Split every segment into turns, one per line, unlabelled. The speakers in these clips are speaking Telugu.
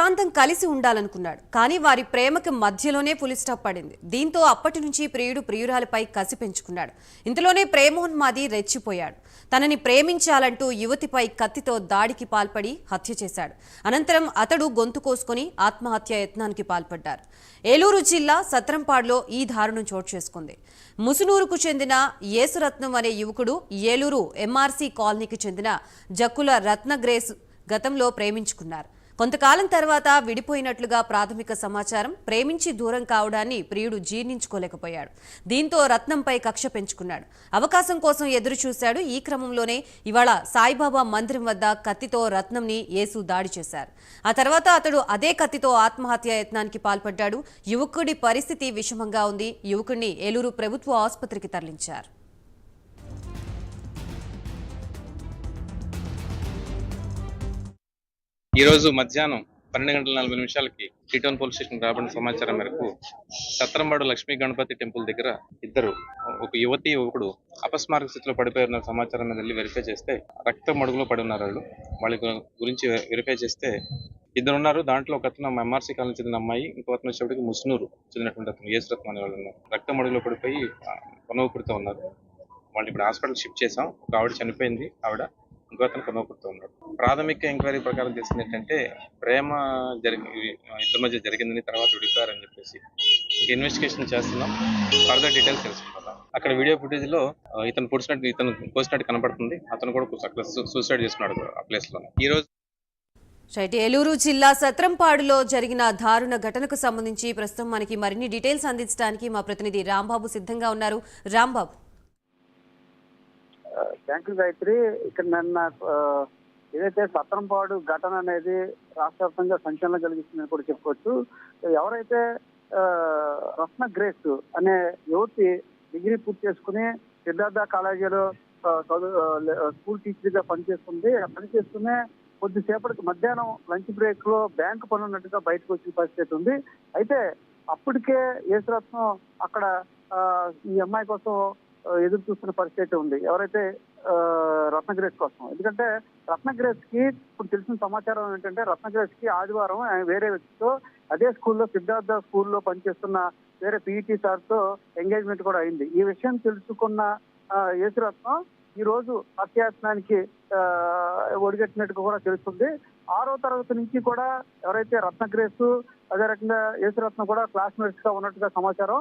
జీవితాంతం కలిసి ఉండాలనుకున్నాడు. కానీ వారి ప్రేమకి మధ్యలోనే ఫుల్ స్టాప్ పడింది. దీంతో అప్పటి నుంచి ప్రియుడు ప్రియురాలిపై కసి పెంచుకున్నాడు. ఇంతలోనే ప్రేమోన్మాది రెచ్చిపోయాడు. తనని ప్రేమించాలంటూ యువతిపై కత్తితో దాడికి పాల్పడి హత్య చేశాడు. అనంతరం అతడు గొంతు కోసుకొని ఆత్మహత్య యత్నానికి పాల్పడ్డారు. ఏలూరు జిల్లా సత్రంపాడులో ఈ దారుణం చోటు చేసుకుంది. ముసునూరుకు చెందిన యేసురత్నం అనే యువకుడు ఏలూరు ఎంఆర్సీ కాలనీకి చెందిన జక్కుల రత్నగ్రేస్ గతంలో ప్రేమించుకున్నారు. కొంతకాలం తర్వాత విడిపోయినట్లుగా ప్రాథమిక సమాచారం. ప్రేమించి దూరం కావడాన్ని ప్రియుడు జీర్ణించుకోలేకపోయాడు. దీంతో రత్నంపై కక్ష పెంచుకున్నాడు. అవకాశం కోసం ఎదురు చూశాడు. ఈ క్రమంలోనే ఇవాళ సాయిబాబా మందిరం వద్ద కత్తితో రత్నంని యేసు దాడి చేశారు. ఆ తర్వాత అతడు అదే కత్తితో ఆత్మహత్య యత్నానికి పాల్పడ్డాడు. యువకుడి పరిస్థితి విషమంగా ఉంది. యువకుడిని ఏలూరు ప్రభుత్వ ఆసుపత్రికి తరలించారు.
ఈ రోజు మధ్యాహ్నం 12:40 టీటౌన్ పోలీస్ స్టేషన్ రాబడిన సమాచారం మేరకు సత్రంబాడు లక్ష్మీ గణపతి టెంపుల్ దగ్గర ఒక యువతి యువకుడు అపస్మారక స్థితిలో పడిపోయిన సమాచారం మీద వెళ్ళి వెరిఫై చేస్తే రక్త మడుగులో పడి ఉన్నారు. వాళ్ళ గురించి వెరిఫై చేస్తే ఇద్దరు ఉన్నారు. దాంట్లో ఒక అతను ఎంఆర్సీ కాలనీ చెందిన అమ్మాయి, ఇంకో అతను వచ్చేప్పటికి ముస్నూరు చెందినటువంటి అతను యేసురత్నం అనే వాళ్ళు ఉన్నారు. రక్త మడుగులో పడిపోయి కొనవపుడుతూ ఉన్నారు. వాళ్ళు ఇప్పుడు హాస్పిటల్ షిఫ్ట్ చేసాం. ఒక ఆవిడ చనిపోయింది. ఇంకో అతను కొనవపుడుతూ ఉన్నారు. ప్రాథమిక ఎంక్వైరీ ప్రకారం తెలిసింది ఏంటంటే ప్రేమ ఇద్దరి మధ్య జరిగిందని, తర్వాత విడిపోయారని చెప్పేసి ఇన్వెస్టిగేషన్ చేస్తున్నాం. ఫర్దర్ డీటెయిల్స్ తెలుసుకుంటాం. అక్కడ వీడియో ఫుటేజ్ లో ఇతను కోసినట్టు కనపడుతుంది. అతను కూడా అక్కడ సూసైడ్ చేసుకున్నాడు ఆ ప్లేస్ లో. ఈ రోజు
ఏలూరు జిల్లా సత్రంపాడులో జరిగిన దారుణ ఘటనకు సంబంధించి ప్రస్తుతం మనకి మరిన్ని డీటెయిల్స్ అందించడానికి మా ప్రతినిధి రాంబాబు సిద్ధంగా ఉన్నారు. రాంబాబు.
Thank you Gayatri. ఇక్కడ నిన్న ఏదైతే సత్రంపాడు ఘటన అనేది రాష్ట్ర వ్యాప్తంగా సంచలనం కలిగిస్తుందని కూడా చెప్పుకోవచ్చు. ఎవరైతే రత్న గ్రేస్ అనే యువతి డిగ్రీ పూర్తి చేసుకుని సిద్ధార్థ కాలేజీలో స్కూల్ టీచర్ గా పనిచేస్తూనే కొద్దిసేపటికి మధ్యాహ్నం లంచ్ బ్రేక్ లో బ్యాంకు పని ఉన్నట్టుగా బయటకు వచ్చిన పరిస్థితి ఉంది. అయితే అప్పటికే యేసురత్నం అక్కడ ఈ అమ్మాయి కోసం ఎదురు చూస్తున్న పరిస్థితి ఉంది. ఎవరైతే రత్నగ్రేస్ కోసం. ఎందుకంటే రత్నగ్రేస్ కి ఇప్పుడు తెలిసిన సమాచారం ఏంటంటే రత్నగ్రేస్ కి ఆదివారం వేరే వ్యక్తితో అదే స్కూల్లో సిద్ధార్థ స్కూల్లో పనిచేస్తున్న వేరే పీఈటీ సార్ తో ఎంగేజ్మెంట్ కూడా అయింది. ఈ విషయం తెలుసుకున్న యేసురత్నం ఈ రోజు హత్యాయత్నానికి ఒడిగట్టినట్టుగా కూడా తెలుస్తుంది. 6వ తరగతి నుంచి కూడా ఎవరైతే రత్నగ్రేస్ అదే రకంగా యేసురత్నం కూడా క్లాస్మేట్స్ గా ఉన్నట్టుగా సమాచారం.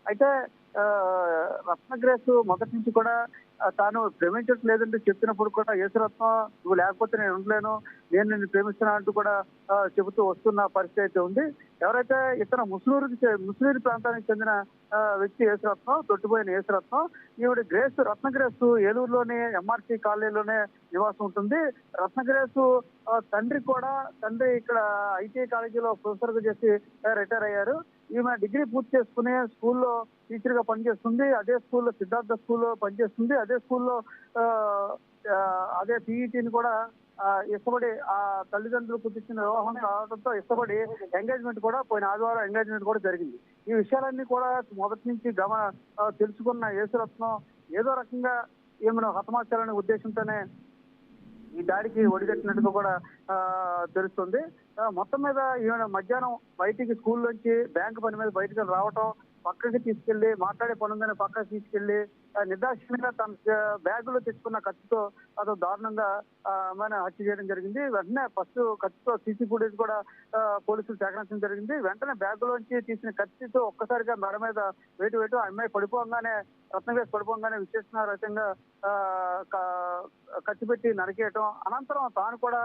అయితే రత్నగ్రేస్ మొదటి నుంచి కూడా తాను ప్రేమించట్లేదంటే చెప్పినప్పుడు కూడా యేసురత్నం నువ్వు లేకపోతే నేను ఉండలేను, నేను నిన్ను ప్రేమిస్తున్నా అంటూ కూడా చెబుతూ వస్తున్న పరిస్థితి అయితే ఉంది. ఎవరైతే ఇతర ముస్లిం ప్రాంతానికి చెందిన వ్యక్తి యేసురత్నం, తొట్టిపోయిన యేసురత్నం, ఈవిడ రత్నగ్రేస్ ఏలూరులోని ఎంఆర్సీ కాలనీలోనే నివాసం ఉంటుంది. రత్నగ్రేస్ తండ్రి ఇక్కడ ఐటీఐ కాలేజీలో ప్రొఫెసర్ గా చేసి రిటైర్ అయ్యారు. ఈమె డిగ్రీ పూర్తి చేసుకుని స్కూల్లో టీచర్ గా పనిచేస్తుంది. అదే స్కూల్లో సిద్ధార్థ స్కూల్లో పనిచేస్తుంది. అదే స్కూల్లో అదే పీఈటీని కూడా ఇష్టపడి ఆ తల్లిదండ్రులు కుదిర్చిన వివాహం కావడంతో ఇష్టపడి ఎంగేజ్మెంట్ కూడా పోయిన ఆదివారం ఎంగేజ్మెంట్ కూడా జరిగింది. ఈ విషయాలన్నీ కూడా మొదటి నుంచి తెలుసుకున్న యేసురత్నం ఏదో రకంగా ఈమెను హతమార్చాలనే ఉద్దేశంతోనే ఈ దాడికి ఒడిగట్టినట్టుగా కూడా తెలుస్తుంది. మొత్తం మీద ఈమె మధ్యాహ్నం బయటికి స్కూల్ నుంచి బ్యాంకు పని మీద బయటకు రావటం, పక్కకి తీసుకెళ్లి మాట్లాడే పని ఉందని పక్కకి తీసుకెళ్లి నిర్దాక్షిణ్యంగా తన బ్యాగులో తెచ్చుకున్న కత్తితో అదో దారుణంగా ఆమెను హత్య చేయడం జరిగింది. వెంటనే ఫస్ట్ కత్తితో సీసీ ఫుటేజ్ కూడా పోలీసులు సేకరించడం జరిగింది. వెంటనే బ్యాగులోంచి తీసిన కత్తితో ఒక్కసారిగా మెడ మీద వేటు ఆ అమ్మాయి పడిపోగానే రత్నగ్రేస్ పడిపోగానే విశేషణ రకంగా కత్తిపెట్టి నరికేయటం, అనంతరం తాను కూడా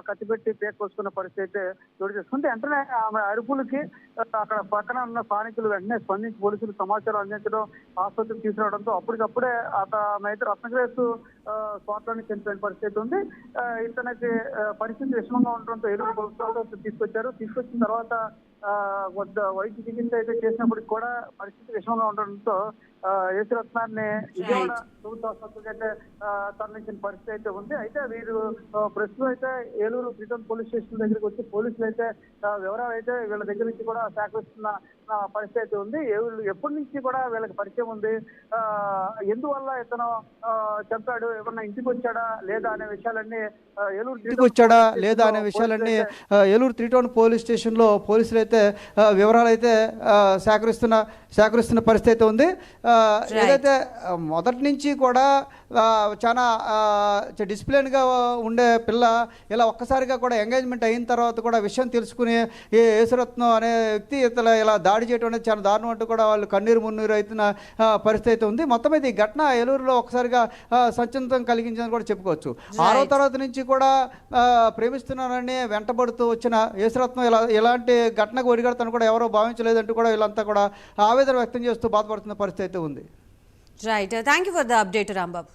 కత్తిపెట్టి పేకొస్తున్న పరిస్థితి చోటు చేసుకుంటే వెంటనే ఆమె అరుపులకి అక్కడ పక్కన ఉన్న స్థానికులు వెంటనే స్పందించి పోలీసులు సమాచారం అందించడం, ఆసుపత్రికి తీసుకురావడంతో అప్పటికప్పుడే ఆమె అయితే రత్నగ్రేస్ స్వాతంత్రాన్ని చనిపోయిన పరిస్థితి ఉంది. ఇతనికి పరిస్థితి విషమంగా ఉండడంతో ఏలూరు ప్రభుత్వంతో తీసుకొచ్చిన తర్వాత వైద్య చికిత్స అయితే చేసినప్పటికి కూడా పరిస్థితి విషమంగా ఉండడంతో యేసురత్నాన్ని విజయవాడ ప్రభుత్వ ఆసుపత్రికి అయితే తరలించిన పరిస్థితి అయితే ఉంది. అయితే వీరు ప్రస్తుతం అయితే ఏలూరు రిటర్న్ పోలీస్ స్టేషన్ దగ్గరికి వచ్చి పోలీసులు అయితే వివరాలు అయితే వీళ్ళ దగ్గర నుంచి కూడా సేకరిస్తున్న పరిస్థితి అయితే ఉంది. ఎప్పటి నుంచి కూడా వీళ్ళకి పరిచయం ఉంది, ఎందువల్ల ఇతను చంపాడు, ఏమన్నా ఇంటికి వచ్చాడా లేదా అనే విషయాలన్నీ
ఏలూరు 3 టౌన్ పోలీస్ స్టేషన్లో పోలీసులు అయితే వివరాలు అయితే సేకరిస్తున్న పరిస్థితి అయితే ఉంది. ఏదైతే మొదటి నుంచి కూడా చాలా డిసిప్లిన్గా ఉండే పిల్ల ఇలా ఒక్కసారిగా కూడా ఎంగేజ్మెంట్ అయిన తర్వాత కూడా విషయం తెలుసుకుని ఈ యేసురత్నం అనే వ్యక్తి ఇలా దాడి చేయడం అనేది చాలా దారుణం అంటూ కూడా వాళ్ళు కన్నీరు మున్నీరు అవుతున్న పరిస్థితి అయితే ఉంది. మొత్తం ఇది ఈ ఘటన ఏలూరులో ఒకసారిగా సంచలనం కలిగించిందని కూడా చెప్పుకోవచ్చు. 6వ తరగతి నుంచి కూడా ప్రేమిస్తున్నానని వెంటబడుతూ వచ్చిన యేసురత్నం ఇలాంటి ఘటనకు ఒడిగడతాను కూడా ఎవరో భావించలేదంటూ కూడా వీళ్ళంతా కూడా ఆవేదన వ్యక్తం చేస్తూ బాధపడుతున్న పరిస్థితి అయితే ఉంది.
Right, thank you for the update Rambabu.